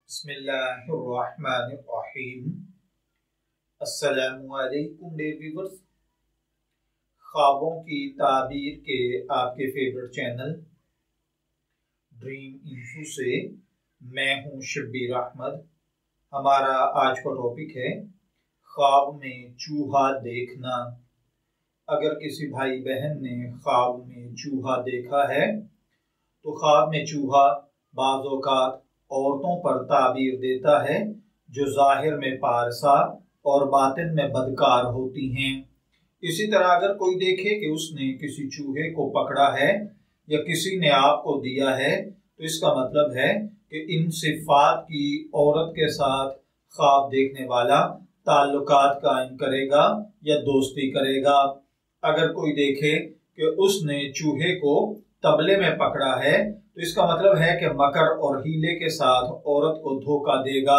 बिस्मिल्लाहिर्रहमानिर्रहीम। अस्सलामु अलैकुम व्यूअर्स। ख्वाबों की ताबीर के आपके फेवरेट चैनल ड्रीम इन्फो से मैं हूं शब्बीर अहमद। हमारा आज का टॉपिक है ख्वाब में चूहा देखना। अगर किसी भाई बहन ने ख्वाब में चूहा देखा है तो ख्वाब में चूहा बाज़ औक़ात औरतों पर ताबीर देता है जो जाहिर में पारसा और बातिन में बदकार होती हैं। इसी तरह अगर कोई देखे कि उसने किसी चूहे को पकड़ा है या किसी ने आपको दिया है तो इसका मतलब है कि इन सिफात की औरत के साथ ख्वाब देखने वाला ताल्लुकात कायम करेगा या दोस्ती करेगा। अगर कोई देखे कि उसने चूहे को तबले में पकड़ा है तो इसका मतलब है कि मकर और हीले के साथ औरत को धोखा देगा।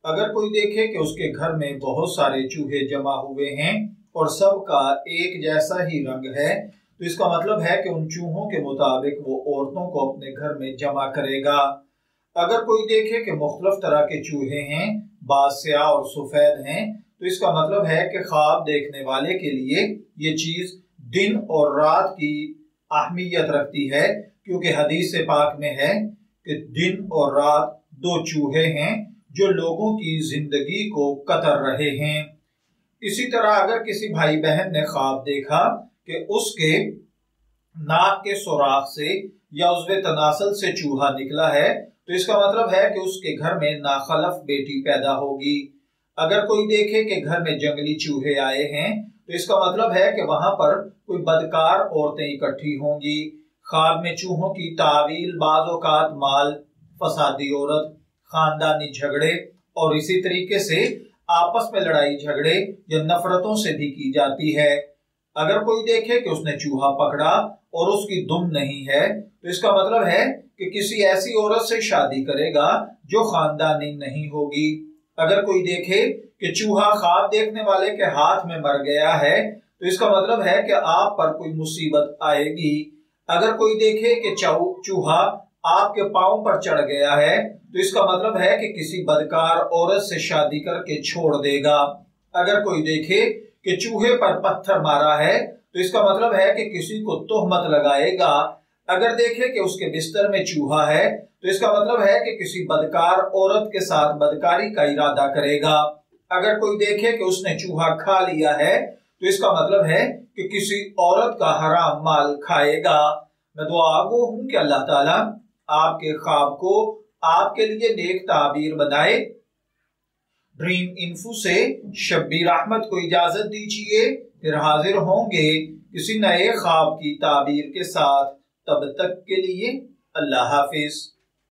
अगर कोई देखे कि उसके घर में बहुत सारे चूहे जमा हुए हैं और सबका एक जैसा ही रंग है तो इसका मतलब है कि उन चूहों के मुताबिक वो औरतों को अपने घर में जमा करेगा। अगर कोई देखे कि मुख्तलिफ तरह के चूहे हैं, बाज़ स्याह और सफेद हैं, तो इसका मतलब है कि ख्वाब देखने वाले के लिए ये चीज दिन और रात की अहमियत रखती है, क्योंकि हदीस पाक में है कि दिन और रात दो चूहे हैं जो लोगों की जिंदगी को कतर रहे हैं। इसी तरह अगर किसी भाई बहन ने ख्वाब देखा कि उसके नाक के सुराख से या उज़्वे तनासल से चूहा निकला है तो इसका मतलब है कि उसके घर में नाखलफ बेटी पैदा होगी। अगर कोई देखे कि घर में जंगली चूहे आए हैं तो इसका मतलब है कि वहां पर कोई बदकार औरतें इकट्ठी होंगी। ख्वाब में चूहों की तावील बाज़ औक़ात माल, फसादी औरत, खानदानी झगड़े और इसी तरीके से आपस में लड़ाई झगड़े या नफरतों से भी की जाती है। अगर कोई देखे कि उसने चूहा पकड़ा और उसकी दुम नहीं है तो इसका मतलब है कि किसी ऐसी औरत से शादी करेगा जो खानदानी नहीं होगी। अगर कोई देखे कि चूहा ख्वाब देखने वाले के हाथ में मर गया है तो इसका मतलब है कि आप पर कोई मुसीबत आएगी। अगर कोई देखे कि चूहा आपके पांव पर चढ़ गया है तो इसका मतलब है कि किसी बदकार औरत से शादी करके छोड़ देगा। अगर कोई देखे कि चूहे पर पत्थर मारा है तो इसका मतलब है कि किसी को तोहमत लगाएगा। अगर देखे कि उसके बिस्तर में चूहा है तो इसका मतलब है कि किसी बदकार औरत के साथ बदकारी का इरादा करेगा। अगर कोई देखे कि उसने चूहा खा लिया है तो इसका मतलब है कि किसी औरत का हराम माल खाएगा। मैं दुआ गो हूं कि अल्लाह ताला आपके ख्वाब को आपके लिए नेक ताबीर बनाए। ड्रीम इन्फो से शब्बीर अहमद को इजाजत दीजिए, फिर हाजिर होंगे किसी नए ख्वाब की ताबीर के साथ। तब तक के लिए अल्लाह हाफिज।